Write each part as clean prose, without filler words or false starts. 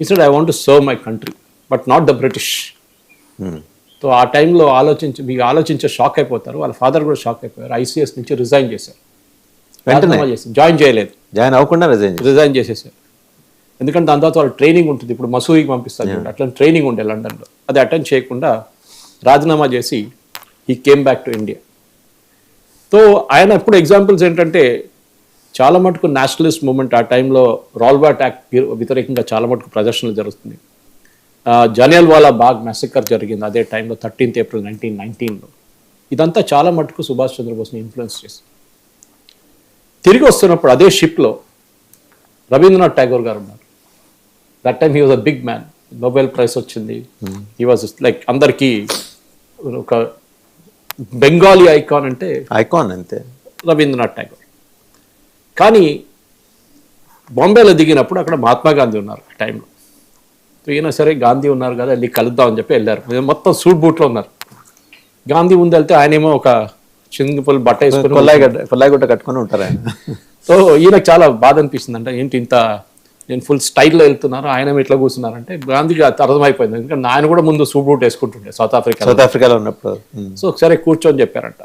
He said I want to serve my country but not the British. So ఆ టైంలో మీకు ఆలోచించే shock అయిపోతారు. వాళ్ళ ఫాదర్ కూడా షాక్ అయిపోయారు. ఐసీఎస్ నుంచి రిజైన్ చేశారు. జాయిన్ చేయలేదు, జాయిన్ అవ్వకుండా రిజైన్ చేసేసారు. ఎందుకంటే దాని తర్వాత వాళ్ళు ట్రైనింగ్ ఉంటుంది. ఇప్పుడు మసూరికి పంపిస్తారు, అట్లా ట్రైనింగ్ ఉండే లండన్లో. అది అటెండ్ చేయకుండా రాజీనామా చేసి ఈ came back to India. So ఆయన ఇప్పుడు ఎగ్జాంపుల్స్ ఏంటంటే చాలా మటుకు నేషనలిస్ట్ మూమెంట్ ఆ టైంలో రాల్బాట్ యాక్ట్ వ్యతిరేకంగా చాలా మటుకు ప్రదర్శనలు జరుగుతుంది. జలియన్వాలా బాగ్ మెసకర్ జరిగింది అదే టైంలో 13th April 1919లో. ఇదంతా చాలా మటుకు సుభాష్ చంద్రబోస్ని ఇన్ఫ్లుయెన్స్ చేసింది. తిరిగి వస్తున్నప్పుడు అదే షిప్లో రవీంద్రనాథ్ ఠాగూర్ గారు ఉన్నారు. That time he was a big man. Nobel prize వచ్చింది. హీ వాజ్ లైక్ అందరికీ ఒక బెంగాలీ ఐకాన్ అంటే అంతే రవీంద్రనాథ్ ఠాగూర్. కానీ బాంబేలో దిగినప్పుడు అక్కడ మహాత్మా గాంధీ ఉన్నారు ఆ టైంలో. ఈయన సరే గాంధీ ఉన్నారు కదా వెళ్ళి కలుద్దామని చెప్పి వెళ్ళారు. మొత్తం సూట్ బూట్లో ఉన్నారు. గాంధీ ముందు వెళ్తే ఆయనేమో ఒక చింగిపుల్ బట్ట వేసుకుని కొల్లాయిగుట్ట కట్టుకుని ఉంటారు ఆయన. సో ఈయనకు చాలా బాధ అనిపిస్తుంది. అంటే ఏంటి ఇంత నేను ఫుల్ స్టైల్లో వెళ్తున్నారు, ఆయన ఎట్లా కూర్చున్నారంటే గాంధీకి అర్థమైపోయింది. ఎందుకంటే ఆయన కూడా ముందు సూట్ బూట్ వేసుకుంటుండే సౌత్ ఆఫ్రికాలో ఉన్నప్పుడు. సో ఒకసారి కూర్చొని చెప్పారంట.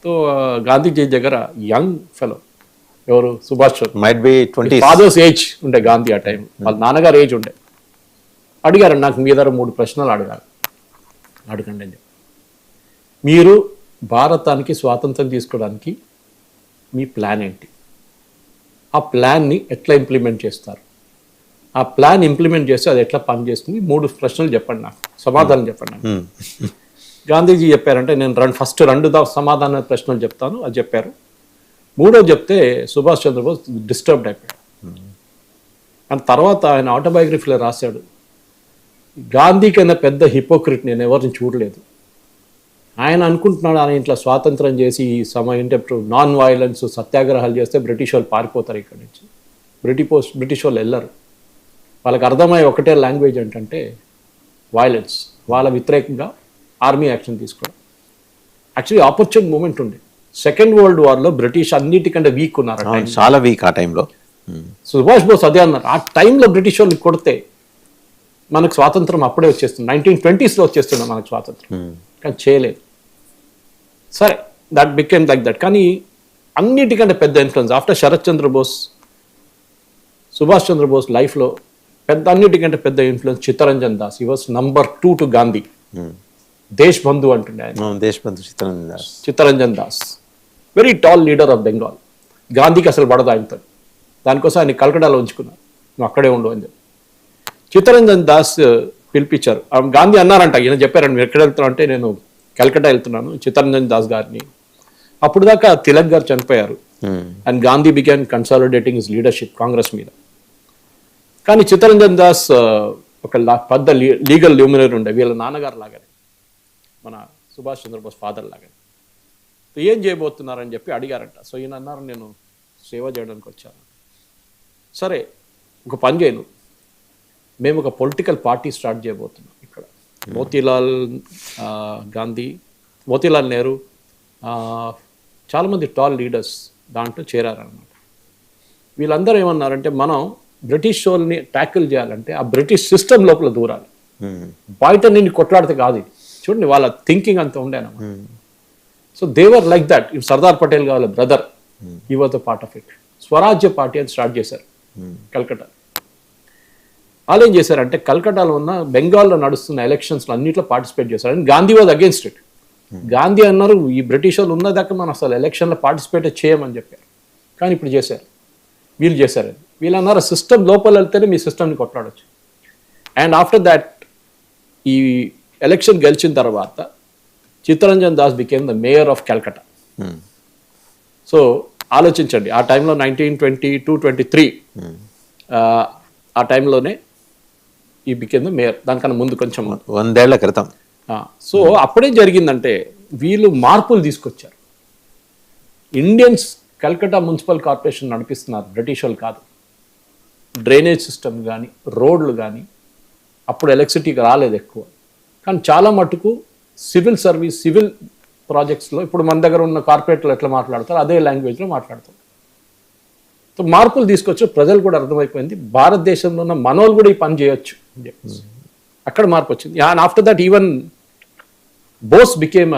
సో గాంధీజీ దగ్గర యంగ్ ఫెలో ఎవరు సుభాష్ చంద్ర ఫాదర్స్ ఏజ్ ఉండే గాంధీ ఆ టైం, వాళ్ళ నాన్నగారు ఏజ్ ఉండే. అడిగారు నాకు మీ దగ్గర 3 ప్రశ్నలు అడగండి అని. మీరు భారతానికి స్వాతంత్రం తీసుకోవడానికి మీ ప్లాన్ ఏంటి? ఆ ప్లాన్ని ఎట్లా ఇంప్లిమెంట్ చేస్తారు? ఆ ప్లాన్ ఇంప్లిమెంట్ చేస్తే అది ఎట్లా పనిచేస్తుంది? 3 ప్రశ్నలు చెప్పండి, నాకు సమాధానం చెప్పండి నాకు. గాంధీజీ చెప్పారంటే నేను ఫస్ట్ 2 సమాధాన ప్రశ్నలు చెప్తాను, అది చెప్పారు. 3వ చెప్తే సుభాష్ చంద్రబోస్ డిస్టర్బ్డ్ అయిపోయాడు. అండ్ తర్వాత ఆయన ఆటోబయోగ్రఫీలో రాశాడు, గాంధీ కన్నా పెద్ద హిపోక్రిట్ నేను ఎవరిని చూడలేదు. ఆయన అనుకుంటున్నాడు ఆయన ఇంట్లో స్వాతంత్రం చేసి ఈ సమయం నాన్ వైలెన్స్ సత్యాగ్రహాలు చేస్తే బ్రిటిష్ వాళ్ళు పారిపోతారు ఇక్కడి నుంచి. బ్రిటిష్ వాళ్ళు వెళ్ళరు. వాళ్ళకి అర్థమయ్యే ఒకటే లాంగ్వేజ్ ఏంటంటే వైలెన్స్. వాళ్ళ వ్యతిరేకంగా ఆర్మీ యాక్షన్ తీసుకోవడం. యాక్చువల్లీ ఆపర్చున్ మూమెంట్ ఉంది. సెకండ్ వరల్డ్ వార్లో బ్రిటిష్ అన్నిటికంటే వీక్ ఉన్నారు, చాలా వీక్ ఆ టైంలో. సుభాష్ బోస్ అదే అన్నారు. ఆ టైంలో బ్రిటిష్ వాళ్ళు కొడితే మనకు స్వాతంత్రం అప్పుడే వచ్చేస్తుంది, 1920sలో వచ్చేస్తుంది మనకు స్వాతంత్రం. కానీ చేయలేదు. సరే, దట్ బికేమ్ లైక్ దట్. కానీ అన్నిటికంటే పెద్ద ఇన్ఫ్లుయెన్స్ ఆఫ్టర్ శరత్ చంద్ర బోస్, సుభాష్ చంద్రబోస్ లైఫ్లో అన్నిటికంటే పెద్ద influence Chittaranjan Das. He was number 2 to Gandhi. Desh Bandhu అంటుండే ఆయన. Chittaranjan Das very tall leader of Bengal. గాంధీకి అసలు పడదు ఆయనతో. దానికోసం ఆయన కలకటాలో ఉంచుకున్నారు, నువ్వు అక్కడే ఉండు అని చెప్పి. చిత్తరంజన్ దాస్ పిలిపించారు. గాంధీ అన్నారంట, ఈయన చెప్పారండి మీరు ఎక్కడ వెళ్తున్నా అంటే నేను కలకటా వెళ్తున్నాను చిత్తరంజన్ దాస్ గారిని. అప్పుడు దాకా తిలక్ గారు చనిపోయారు. And Gandhi began consolidating his leadership Congress మీద. కానీ చిత్తరంజన్ దాస్ ఒక పెద్ద లీగల్ ల్యూమినరీ ఉండే, వీళ్ళ నాన్నగారు లాగానే, మన సుభాష్ చంద్రబోస్ ఫాదర్ లాగానే. ఏం చేయబోతున్నారని చెప్పి అడిగారంట. సో ఈయన అన్నారు నేను సేవ చేయడానికి వచ్చాను. సరే ఒక పని చేయను, మేము ఒక పొలిటికల్ పార్టీ స్టార్ట్ చేయబోతున్నాం ఇక్కడ. మోతీలాల్ నెహ్రూ చాలామంది టాల్ లీడర్స్ దాంట్లో చేరారనమాట. వీళ్ళందరూ ఏమన్నారంటే మనం బ్రిటిష్ వాళ్ళని ట్యాకిల్ చేయాలంటే ఆ బ్రిటిష్ సిస్టమ్ లోపల దూరాలి, బయట నిన్ను కొట్లాడితే కాదు. చూడండి వాళ్ళ థింకింగ్ అంతా ఉండేనమాట. So they were like that. If Sardar Patel వాళ్ళ brother, he was a part of it. Swarajya party అని స్టార్ట్ చేశారు కల్కటా. వాళ్ళు ఏం చేశారంటే కల్కటాలో ఉన్న బెంగాల్లో నడుస్తున్న ఎలక్షన్స్లో అన్నింటిలో పార్టిసిపేట్ చేశారు. And Gandhi was against it. Gandhi అన్నారు ఈ బ్రిటిష్ వాళ్ళు ఉన్నదాకా మనం అసలు ఎలక్షన్లో పార్టిసిపేట్ చేయమని చెప్పారు. కానీ ఇప్పుడు చేశారు, వీళ్ళు చేశారు. వీళ్ళు అన్నారు సిస్టమ్ లోపల వెళ్తేనే మీ సిస్టమ్ని కొట్లాడచ్చు. అండ్ ఆఫ్టర్ దాట్ ఈ ఎలక్షన్ గెలిచిన తర్వాత Chittaranjan Das became the mayor of Calcutta. So ఆలోచించండి, ఆ టైంలో 1922-23 ఆ టైంలోనే ఈ బికేమ్ ద మేయర్. దానికన్నా ముందు కొంచెం 100 ఏళ్ల క్రితం. సో అప్పుడే జరిగిందంటే వీళ్ళు మార్పులు తీసుకొచ్చారు. ఇండియన్స్ కల్కటా మున్సిపల్ కార్పొరేషన్ నడిపిస్తున్నారు, బ్రిటిష్ వాళ్ళు కాదు. డ్రైనేజ్ సిస్టమ్ కానీ రోడ్లు కానీ అప్పుడు ఎలక్ట్రిసిటీ రాలేదు ఎక్కువ. కానీ చాలా మటుకు సివిల్ ప్రాజెక్ట్స్లో ఇప్పుడు మన దగ్గర ఉన్న కార్పొరేట్లు ఎట్లా మాట్లాడతారు అదే లాంగ్వేజ్లో మాట్లాడతారు. సో సో మార్పులు తీసుకొచ్చి ప్రజలు కూడా అర్థమైపోయింది భారతదేశంలో ఉన్న మనోళ్ళు కూడా ఈ పని చేయొచ్చు అని చెప్పేసి అక్కడ మార్పు వచ్చింది. And after that even Bose became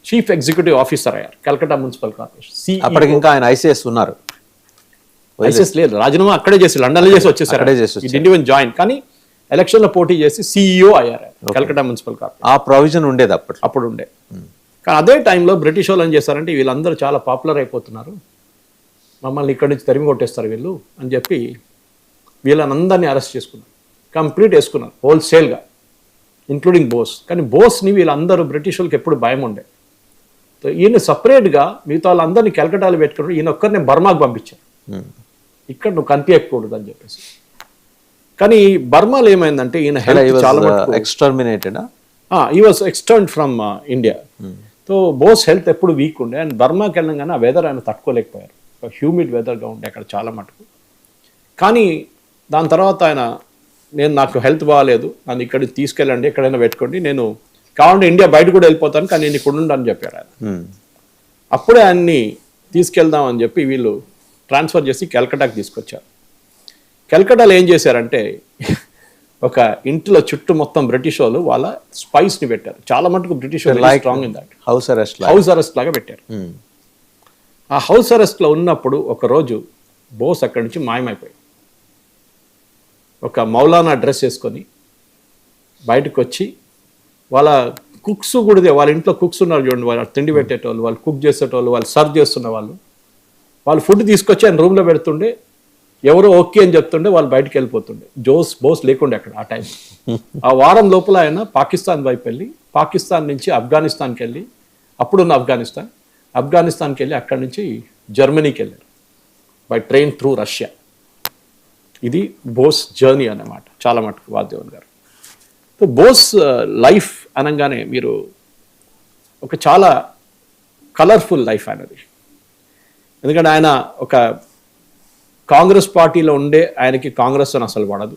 chief executive officer అయ్యారు కల్కట్టా మున్సిపల్ కార్పొరేషన్. అప్పటికి ఇంకా ఆయన ఐసీఎస్ ఉన్నారు. ఐసీఎస్ లేదు, రాజీనామా అక్కడే చేసి లండన్లో చేసి వచ్చేసారు. అక్కడే చేసి వచ్చారు. ఈవెన్ జాయిన్, కానీ ఎలక్షన్ లో పోటీ చేసి CEO అయ్యారు కల్కట్టా మున్సిపల్ కార్పొరేషన్. ఆ ప్రొవిజన్ ఉండేది అప్పుడు ఉండే. కానీ అదే టైంలో బ్రిటిష్ వాళ్ళు ఏం చేశారంటే వీళ్ళందరూ చాలా పాపులర్ అయిపోతున్నారు, మమ్మల్ని ఇక్కడి నుంచి తరిమి కొట్టేస్తారు వీళ్ళు అని చెప్పి వీళ్ళని అందరినీ అరెస్ట్ చేసుకున్నారు, కంప్లీట్ వేసుకున్నారు హోల్సేల్గా, ఇంక్లూడింగ్ బోస్. కానీ బోస్ని వీళ్ళందరూ బ్రిటిష్ వాళ్ళకి ఎప్పుడు భయం ఉండే. సో ఈయన సపరేట్గా మిగతా వాళ్ళందరినీ కలకటాలు పెట్టుకున్నారు, ఈయన ఒక్కరిని బర్మాకు పంపించారు, ఇక్కడ నువ్వు కనిపించకూడదు అని చెప్పేసి. కానీ బర్మాలో ఏమైందంటే ఈయన హెల్త్ చాలా ఎక్స్టర్మినేటెడ్, ఈ was externed from India. So Bose health ఎప్పుడు వీక్ ఉండే. అండ్ బర్మాకి వెళ్ళగానే ఆ వెదర్ ఆయన తట్టుకోలేకపోయారు, హ్యూమిడ్ వెదర్గా ఉండే అక్కడ చాలా మటుకు. కానీ దాని తర్వాత ఆయన నాకు హెల్త్ బాగాలేదు, నన్ను ఇక్కడికి తీసుకెళ్ళండి, ఎక్కడైనా పెట్టుకోండి, నేను కావాలంటే ఇండియా బయట కూడా వెళ్ళిపోతాను, కానీ నేను ఇక్కడ ఉండని చెప్పారు ఆయన. అప్పుడే ఆయన్ని తీసుకెళ్దాం అని చెప్పి వీళ్ళు ట్రాన్స్ఫర్ చేసి కలకట్టాకి తీసుకొచ్చారు. కలకట్టాలో ఏం చేశారంటే ఒక ఇంట్లో చుట్టూ మొత్తం బ్రిటిష్ వాళ్ళు వాళ్ళ స్పైస్ని పెట్టారు. చాలా మటుకు British strong in that house arrest లాగా పెట్టారు. ఆ హౌస్ అరెస్ట్లో ఉన్నప్పుడు ఒకరోజు బోస్ అక్కడి నుంచి మాయమైపోయాడు. ఒక మౌలానా డ్రెస్ వేసుకొని బయటకు వచ్చి వాళ్ళ కుక్స్ కూడా, వాళ్ళ ఇంట్లో కుక్స్ ఉన్నారు చూడండి, వాళ్ళు తిండి పెట్టేటోళ్ళు, వాళ్ళు కుక్ చేసేటోళ్ళు, వాళ్ళు సర్వ్ చేస్తున్న వాళ్ళు ఫుడ్ తీసుకొచ్చి ఆయన రూమ్లో పెడుతుండే, ఎవరో ఓకే అని చెప్తుండే, వాళ్ళు బయటకు వెళ్ళిపోతుండే. బోస్ లేకుండే అక్కడ ఆ టైం. ఆ వారం లోపల ఆయన పాకిస్తాన్ వైపు వెళ్ళి, పాకిస్తాన్ నుంచి ఆఫ్ఘనిస్తాన్కి వెళ్ళి, అప్పుడున్న ఆఫ్ఘనిస్తాన్కి వెళ్ళి అక్కడి నుంచి జర్మనీకి వెళ్ళారు బై ట్రైన్ త్రూ రష్యా. ఇది బోస్ జర్నీ అన్నమాట చాలా మటుకు వాసుదేవన్ గారు. సో బోస్ లైఫ్ అనగానే మీరు ఒక చాలా కలర్ఫుల్ లైఫ్ ఆయనది. ఎందుకంటే ఆయన ఒక కాంగ్రెస్ పార్టీలో ఉండే, ఆయనకి కాంగ్రెస్ అని అసలు పడదు,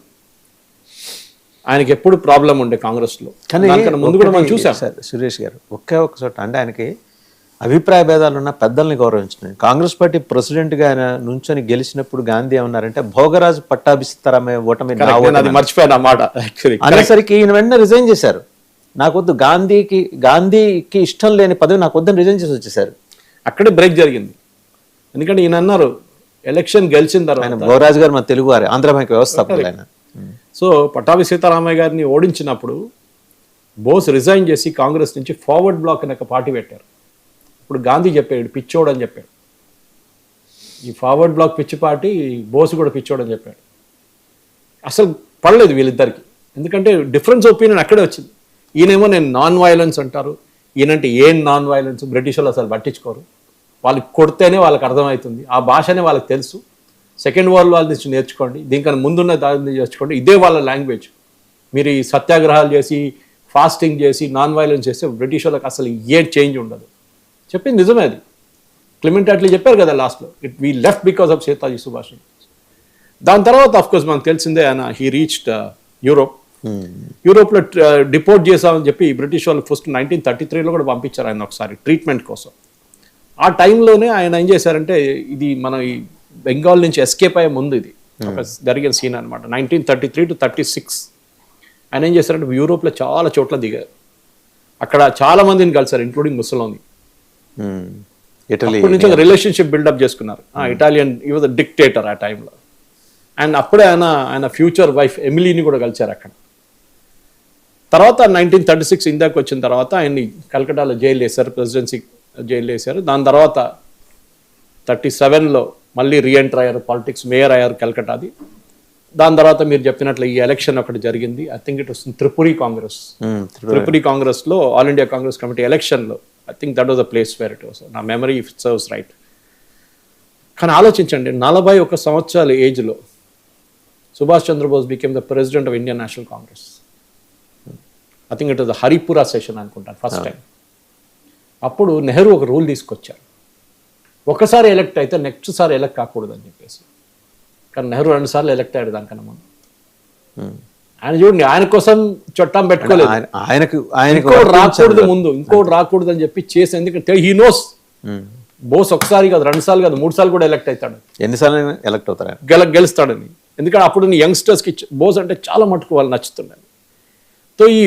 ఆయనకి ఎప్పుడు ప్రాబ్లం ఉండే కాంగ్రెస్లో. కానీ ముందు కూడా మనం చూసాం సార్ సురేష్ గారు, ఒకే ఒక చోట అంటే ఆయనకి అభిప్రాయ భేదాలు ఉన్న పెద్దల్ని గౌరవించినాయి. కాంగ్రెస్ పార్టీ ప్రెసిడెంట్గా ఆయన నుంచొని గెలిచినప్పుడు గాంధీ ఏమన్నారంటే భోగరాజు పట్టాభిస్తరమే ఓటమి మర్చిపోయాను ఆ మాట అనేసరికి ఈయన వెంటనే రిజైన్ చేశారు. నాకొద్దు, గాంధీకి ఇష్టం లేని పదవి నాకు వద్దని రిజైన్ చేసి వచ్చేసారు. అక్కడే బ్రేక్ జరిగింది. ఎందుకంటే ఈయన అన్నారు ఎలక్షన్ గెలిచిన తర్వాత, భోగరాజు గారు మన తెలుగు వారు, ఆంధ్ర బ్యాంక్ వ్యవస్థాపకులు ఆయన. సో పట్టాభి సీతారామయ్య గారిని ఓడించినప్పుడు బోస్ రిజైన్ చేసి కాంగ్రెస్ నుంచి ఫార్వర్డ్ బ్లాక్ అనే ఒక పార్టీ పెట్టారు. ఇప్పుడు గాంధీ చెప్పాడు పిచ్చోడు అని చెప్పాడు, ఈ ఫార్వర్డ్ బ్లాక్ పిచ్చి పార్టీ, బోస్ కూడా పిచ్చోడు అని చెప్పాడు. అసలు పడలేదు వీళ్ళిద్దరికి, ఎందుకంటే డిఫరెన్స్ ఒపీనియన్ అక్కడే వచ్చింది. ఈయనేమో నేను నాన్ వైలెన్స్ అంటారు, ఈయనంటే ఏం నాన్ వైలెన్స్, బ్రిటిష్ వాళ్ళు అసలు పట్టించుకోరు, వాళ్ళకి కొడితేనే వాళ్ళకి అర్థమవుతుంది, ఆ భాషనే వాళ్ళకి తెలుసు, సెకండ్ వరల్డ్ వార్ నుంచి నేర్చుకోండి, దీనికన్నా ముందున్న దాన్ని నేర్చుకోండి, ఇదే వాళ్ళ లాంగ్వేజ్. మీరు ఈ సత్యాగ్రహాలు చేసి ఫాస్టింగ్ చేసి నాన్ వైలెన్స్ చేస్తే బ్రిటిష్ వాళ్ళకి అసలు ఏ చేంజ్ ఉండదు. చెప్పింది నిజమే, అది క్లిమెంట్ అట్లీ చెప్పారు కదా లాస్ట్లో, we left because of Netaji Subhash. దాని తర్వాత అఫ్కోర్స్ మనకు తెలిసిందే ఆయన హీ రీచ్డ్ యూరోప్లో డిపోర్ట్ చేసామని చెప్పి బ్రిటిష్ వాళ్ళు ఫస్ట్ 1933లో కూడా పంపించారు ఆయన ఒకసారి ట్రీట్మెంట్ కోసం. ఆ టైంలోనే ఆయన ఏం చేశారంటే, ఇది మన ఈ బెంగాల్ నుంచి ఎస్కేప్ అయ్యే ముందు ఇది ఒక జరిగిన సీన్ అనమాట. 1933 to 36 ఆయన ఏం చేశారంటే యూరోప్లో చాలా చోట్ల దిగారు, అక్కడ చాలా మందిని కలిసారు, ఇంక్లూడింగ్ ముసలోని. అప్పటి నుంచి రిలేషన్షిప్ బిల్డప్ చేసుకున్నారు. ఇటాలియన్ ఈ వాజ్ డిక్టేటర్ ఆ టైంలో. అండ్ అప్పుడే ఆయన ఫ్యూచర్ వైఫ్ ఎమిలీని కూడా కలిశారు అక్కడ. తర్వాత 1936 ఇండియాకి వచ్చిన తర్వాత ఆయన్ని కలకటాలో జైలు వేశారు, ప్రెసిడెన్సీ జైలు వేశారు. దాని తర్వాత 37లో మళ్ళీ రీఎంటర్ అయ్యారు పాలిటిక్స్, మేయర్ అయ్యారు కలకటాది. దాని తర్వాత మీరు చెప్పినట్లు ఈ ఎలక్షన్ ఒకటి జరిగింది, I think it was Tripuri కాంగ్రెస్లో ఆల్ ఇండియా కాంగ్రెస్ కమిటీ ఎలక్షన్లో, I think that was a place where it was, నా memory if it serves right. కానీ ఆలోచించండి, 41 సంవత్సరాల ఏజ్లో Subhash Chandrabose became the president of Indian national Congress. I think it was Haripura session అనుకుంటాను first time. అప్పుడు నెహ్రూ ఒక రూల్ తీసుకొచ్చారు, ఒకసారి ఎలక్ట్ అయితే నెక్స్ట్ సారి ఎలక్ట్ కాకూడదు అని చెప్పేసి. కానీ నెహ్రూ 2 సార్లు ఎలక్ట్ అయ్యాడు దానికన్నా ముందు. ఆయన చూడండి, ఆయన కోసం చట్టం పెట్టుకోలేదు, ఇంకోటి రాకూడదు ముందు, ఇంకోటి రాకూడదు అని చెప్పి చేసి, ఎందుకంటే హీ నోస్ బోస్ ఒకసారి కాదు, 2 సార్లు కాదు, 3 సార్లు కూడా ఎలక్ట్ అవుతాడు, ఎన్నిసార్లు ఎలక్ట్ అవుతారు? గెలుస్తాడని. ఎందుకంటే అప్పుడు యంగ్స్టర్స్కి బోస్ అంటే చాలా మటుకు వాళ్ళు నచ్చుతుండేది. సో ఈ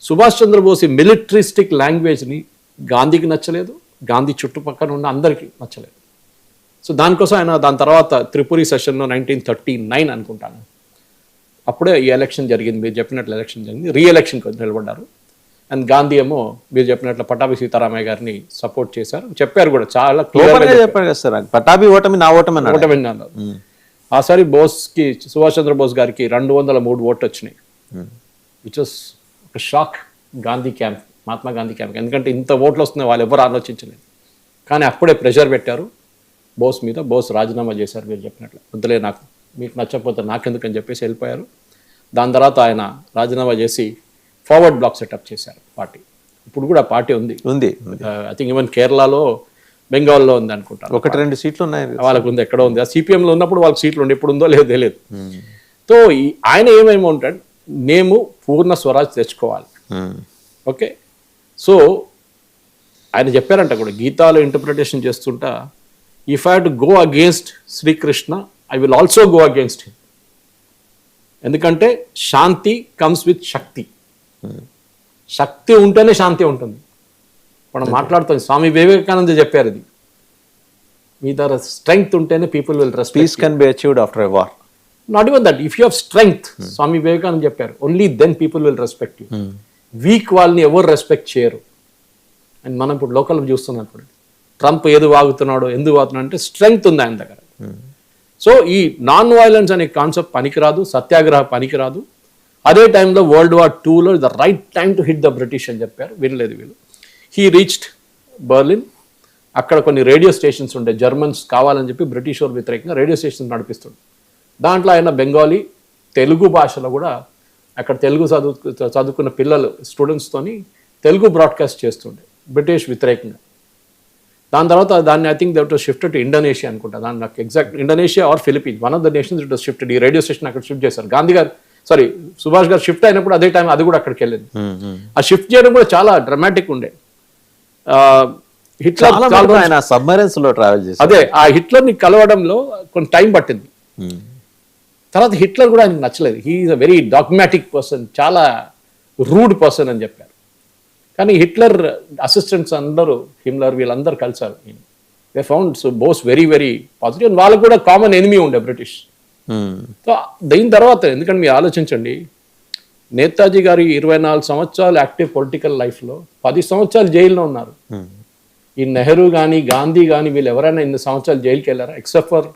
సుభాష్ చంద్రబోస్ మిలిటరిస్టిక్ లాంగ్వేజ్ని గాంధీకి నచ్చలేదు, గాంధీ చుట్టుపక్కల ఉన్న అందరికీ నచ్చలేదు. సో దానికోసం ఆయన దాని తర్వాత త్రిపురి సెషన్లో 1939 అనుకుంటాను, అప్పుడే ఈ ఎలక్షన్ జరిగింది, మీరు చెప్పినట్లు ఎలక్షన్ జరిగింది, రీఎలక్షన్కి నిలబడ్డారు. అండ్ గాంధీ ఏమో మీరు చెప్పినట్లు పట్టాభి సీతారామయ్య గారిని సపోర్ట్ చేశారు, చెప్పారు కూడా చాలా క్లియర్గా చెప్పారు కదా సార్, పట్టాభి ఓటమి నా ఓటమి అన్నారు. ఆసారి బోస్కి, సుభాష్ చంద్రబోస్ గారికి 203 ఓట్లు వచ్చినాయి, విచ్ వాస్ ఒక shock Gandhi camp, Mahatma Gandhi camp. ఎందుకంటే ఇంత ఓట్లు వస్తున్నాయి వాళ్ళు ఎవరు ఆలోచించలేదు. కానీ అప్పుడే ప్రెషర్ పెట్టారు బోస్ మీద, బోస్ రాజీనామా చేశారు మీరు చెప్పినట్లు, వద్దులే నాకు, మీకు నచ్చకపోతే నాకెందుకని చెప్పేసి వెళ్ళిపోయారు. దాని తర్వాత ఆయన రాజీనామా చేసి ఫార్వర్డ్ బ్లాక్ సెటప్ చేశారు పార్టీ. ఇప్పుడు కూడా పార్టీ ఉంది, ఐ థింక్ ఈవెన్ కేరళలో, బెంగాల్లో ఉంది అనుకుంటాను, 1-2 సీట్లు ఉన్నాయి వాళ్ళకు ఉంది, ఎక్కడో ఉంది. ఆ సిపిఎంలో ఉన్నప్పుడు వాళ్ళకి సీట్లు ఉండి, ఇప్పుడు ఉందో లేదో తెలియదు. సో ఆయన ఏమేమో ఉంటాడు, మేము పూర్ణ స్వరాజ్ తెచ్చుకోవాలి. ఓకే, సో ఆయన చెప్పారంట కూడా, గీతాలో ఇంటర్ప్రిటేషన్ చేస్తుంటా, if I have to go against Srikrishna I will also go against him. ఎందుకంటే శాంతి కమ్స్ విత్ శక్తి, శక్తి ఉంటేనే శాంతి ఉంటుంది. మనం మాట్లాడుతాం, స్వామి వివేకానంద చెప్పారు ఇది, మీ దగ్గర స్ట్రెంగ్త్ ఉంటేనే people will respect. Peace can be achieved after a war. Not even that, if you have strength, Swami Vivekananda చెప్పారు, only then people will respect you. Weak వాళ్ళని ఎవరు రెస్పెక్ట్ చేయరు. అండ్ మనం ఇప్పుడు లోకల్ చూస్తున్నాం, ఇప్పుడు ట్రంప్ ఏది వాగుతున్నాడో, ఎందుకు వాగుతున్నాడు అంటే స్ట్రెంగ్త్ ఉంది ఆయన దగ్గర. సో ఈ నాన్ వైలెన్స్ అనే కాన్సెప్ట్ పనికిరాదు, సత్యాగ్రహ పనికిరాదు. అదే టైంలో World War II the right time to hit the British అని చెప్పారు, వినలేదు వీళ్ళు. హీ రీచ్డ్ బర్లిన్, అక్కడ కొన్ని రేడియో స్టేషన్స్ ఉండే, జర్మన్స్ కావాలని చెప్పి బ్రిటిష్ వారు వ్యతిరేకంగా రేడియో స్టేషన్స్ నడిపిస్తుండే. దాంట్లో ఆయన బెంగాలీ, తెలుగు భాషలో కూడా అక్కడ తెలుగు చదువుకున్న పిల్లలు, స్టూడెంట్స్తోని తెలుగు బ్రాడ్కాస్ట్ చేస్తుండే బ్రిటిష్ వ్యతిరేకంగా. దాని తర్వాత దాన్ని I think that was shifted to Indonesia అనుకుంటా, దాన్ని నాకు exact Indonesia or Philippines, one of the nations it was shifted. ఈ రేడియో స్టేషన్ అక్కడ షిఫ్ట్ చేశారు. గాంధీ గారు, సారీ సుభాష్ గారు షిఫ్ట్ అయినప్పుడు అదే టైం అది కూడా అక్కడికి వెళ్ళింది. ఆ షిఫ్ట్ చేయడం కూడా చాలా డ్రామాటిక్ ఉండే. హిట్లర్ ఆయన సబ్మరైన్స్ లో ట్రావెల్ చేశారు. అదే ఆ హిట్లర్ని కలవడంలో కొంత టైం పట్టింది. తర్వాత హిట్లర్ కూడా ఆయనకు నచ్చలేదు. He is a very dogmatic person, చాలా రూడ్ పర్సన్ అని చెప్పారు. కానీ హిట్లర్ అసిస్టెంట్స్ అందరూ, హిమ్లర్ వీళ్ళందరూ కలిసారు. They found so Bose very very positive. And వాళ్ళకు కూడా కామన్ ఎనిమీ ఉండే బ్రిటిష్. సో దీని తర్వాత, ఎందుకంటే మీరు ఆలోచించండి, నేతాజీ గారు 24 సంవత్సరాలు యాక్టివ్ పొలిటికల్ లైఫ్లో 10 సంవత్సరాలు జైల్లో ఉన్నారు. ఈ నెహ్రూ కానీ గాంధీ కానీ వీళ్ళు ఎవరైనా ఇన్ని సంవత్సరాలు జైలుకి వెళ్ళారా? Except for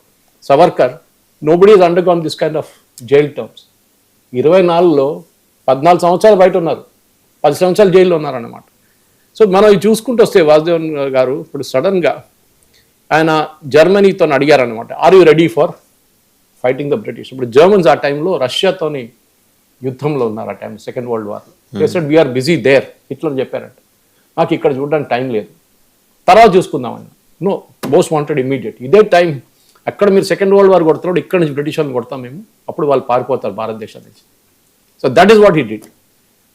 Savarkar, nobody is undergone this kind of jail terms. 24లో 14 సంవత్సరాలు బయట ఉన్నారు, 10 సంవత్సరాలు జైల్లో ఉన్నారన్నమాట. సో మనం ఇది చూసుకుంటూ వస్తే వాసుదేవన్ గారు ఇప్పుడు సడన్గా ఆయన జర్మనీతో అడిగారనమాట, are you ready for fighting the British? ఇప్పుడు జర్మన్స్ ఆ టైంలో రష్యాతోని యుద్ధంలో ఉన్నారు ఆ time, second world war. Said we are busy there, Hitler చెప్పారంట, నాకు ఇక్కడ చూడడానికి టైం లేదు, తర్వాత చూసుకుందామని. No, Bose wanted immediate. ఇదే టైం అక్కడ మీరు సెకండ్ వరల్డ్ వార్ కొడుతున్నాడు, ఇక్కడ నుంచి బ్రిటిష్ వాళ్ళని కొడతాం మేము, అప్పుడు వాళ్ళు పారిపోతారు భారతదేశం నుంచి. So that is what he did.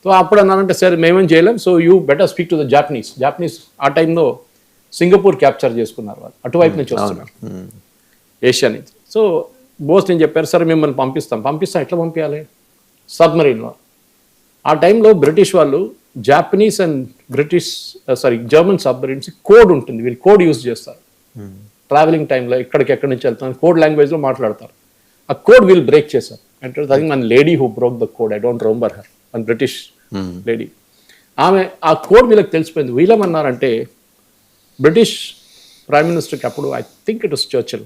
So అప్పుడు అన్నారంటే సరే మేమేం చేయలేం, so you better speak to the Japanese ఆ టైంలో సింగపూర్ క్యాప్చర్ చేసుకున్నారు వాళ్ళు, అటువైపు నుంచి వస్తున్నారు ఏషియా నుంచి. సో బోస్ నేను చెప్పారు, సరే మిమ్మల్ని పంపిస్తాం. ఎట్లా పంపించాలి? సబ్మరీన్లో. ఆ టైంలో బ్రిటిష్ వాళ్ళు Japanese and German submarines code ఉంటుంది, వీళ్ళు కోడ్ యూజ్ చేస్తారు. ట్రావెలింగ్ టైంలో ఎక్కడి నుంచి వెళ్తాను కోడ్ లాంగ్వేజ్లో మాట్లాడతారు. ఆ కోడ్ వీళ్ళు బ్రేక్ చేశారు. అంటే ఐ థింక్ మన lady who broke the code, I don't remember her, మన బ్రిటిష్ లేడీ, ఆమె ఆ కోడ్ వీళ్ళకి తెలిసిపోయింది. వీళ్ళేమన్నారంటే బ్రిటిష్ ప్రైమ్ మినిస్టర్కి అప్పుడు I think it was Churchill,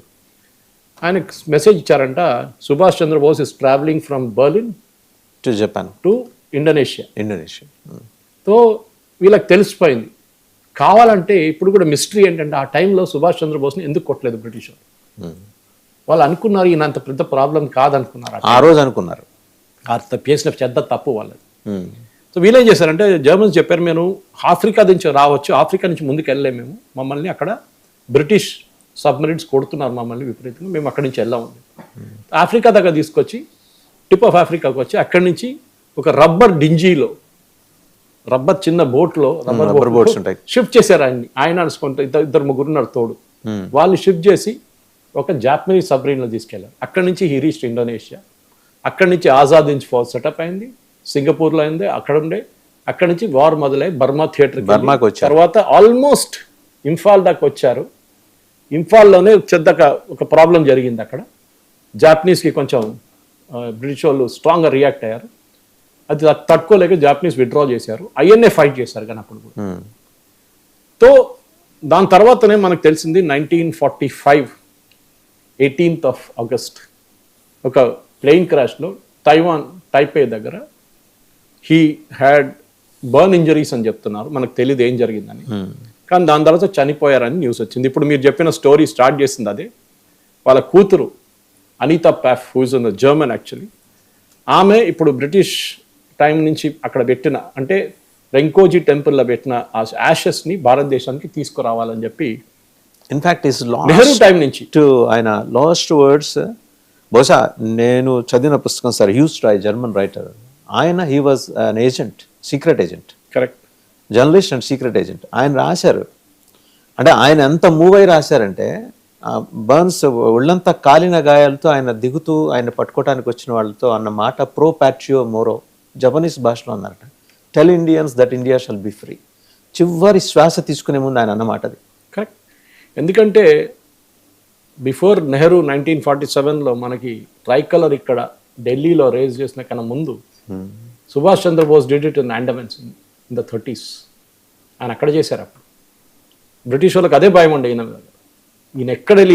ఆయనకు మెసేజ్ ఇచ్చారంట, Subhash Chandrabose is travelling from Berlin to Japan to Indonesia. So వీళ్ళకి తెలిసిపోయింది. కావాలంటే ఇప్పుడు కూడా మిస్టరీ ఏంటంటే, ఆ టైంలో సుభాష్ చంద్రబోస్ని ఎందుకు కొట్టలేదు బ్రిటిష్ వాళ్ళు అనుకున్నారు ఈయన అంత పెద్ద ప్రాబ్లం కాదనుకున్నారు, ఆ రోజు అనుకున్నారు. చేసిన పెద్ద తప్పు వాళ్ళది. సో వీళ్ళేం చేశారంటే, జర్మన్స్ చెప్పారు మేము ఆఫ్రికా నుంచి రావచ్చు, ఆఫ్రికా నుంచి ముందుకు వెళ్ళలేము మేము, మమ్మల్ని అక్కడ బ్రిటిష్ సబ్మరీన్స్ కొడుతున్నారు మమ్మల్ని విపరీతంగా, మేము అక్కడి నుంచి వెళ్ళాము. ఆఫ్రికా దగ్గర తీసుకొచ్చి టిప్ ఆఫ్ ఆఫ్రికాకి వచ్చి అక్కడి నుంచి ఒక రబ్బర్ డింజీలో రబ్బర్ చిన్న బోట్లో rubber boats ఉంటాయి. షిఫ్ట్ చేశారు ఆయన్ని. ఆయన అనుకుంటే ఇద్దరు ముగ్గురు ఉన్నారు తోడు. వాళ్ళు షిఫ్ట్ చేసి ఒక జాపనీస్ సబ్రీన్లో తీసుకెళ్లారు. అక్కడి నుంచి హీ రీచ్డ్ ఇండోనేషియా. అక్కడి నుంచి ఆజాద్ హింద్ ఫోర్స్ సెటప్ అయింది, సింగపూర్లో అయింది, అక్కడి నుంచి వార్ మొదలై బర్మా థియేటర్కి బర్మాకి వచ్చారు. తర్వాత ఆల్మోస్ట్ ఇంఫాల్ దాకా వచ్చారు. ఇంఫాల్లోనే ఒక ప్రాబ్లం జరిగింది అక్కడ. జాపనీస్కి కొంచెం బ్రిటిష్ వాళ్ళు స్ట్రాంగ్గా రియాక్ట్ అయ్యారు. అది తట్టుకోలేక జాపనీస్ విత్డ్రా చేశారు. ఐఎన్ఏ ఫైట్ చేశారు కానీ అప్పుడు కూడా. తో దాని తర్వాతనే మనకు తెలిసింది 1945 18th of August ఒక ప్లేన్ క్రాష్లో టైపే దగ్గర హీ హ్యాడ్ బర్న్ ఇంజరీస్ అని చెప్తున్నారు. మనకు తెలియదు ఏం జరిగిందని, కానీ దాని తర్వాత చనిపోయారని న్యూస్ వచ్చింది. ఇప్పుడు మీరు చెప్పిన స్టోరీ స్టార్ట్ చేసింది అదే. వాళ్ళ కూతురు Anita Pfaff, who is in the German actually, ఆమె ఇప్పుడు బ్రిటిష్ టైం నుంచి అక్కడ పెట్టిన, అంటే రెంకోజీ టెంపుల్లో పెట్టిన ఆ యాషెస్ని భారతదేశానికి తీసుకురావాలని చెప్పి ఇన్ఫాక్ట్ ఇస్ నెహ్రూ టైం నుంచి ఆయన లాస్ట్ వర్డ్స్, బహుశా నేను చదివిన పుస్తకం sir, Hughes Roy, German writer. ఆయన he was an agent, secret agent, correct, journalist and secret agent. ఆయన రాశారు, అంటే ఆయన ఎంత మూవ్ అయి రాశారంటే, బర్న్స్ ఒళ్ళంతా కాలిన గాయాలతో ఆయన దిగుతూ ఆయన పట్టుకోవడానికి వచ్చిన వాళ్ళతో అన్న మాట ప్రో ప్యాట్రియో మోరో, జపనీస్ భాషలో అన్నారట. Tell Indians that India shall be free. చివరి శ్వాస తీసుకునే ముందు ఆయన అన్నమాట అది. కరెక్ట్. ఎందుకంటే బిఫోర్ నెహ్రూ 1947లో మనకి ట్రైకలర్ ఇక్కడ ఢిల్లీలో రేజ్ చేసిన కన్నా ముందు Subhash Chandra Bose did it in Andamans in the 30s. ఆయన అక్కడ చేశారు. అప్పుడు బ్రిటిష్ వాళ్ళకి అదే భయం ఉండే ఈయన ఎక్కడ వెళ్ళి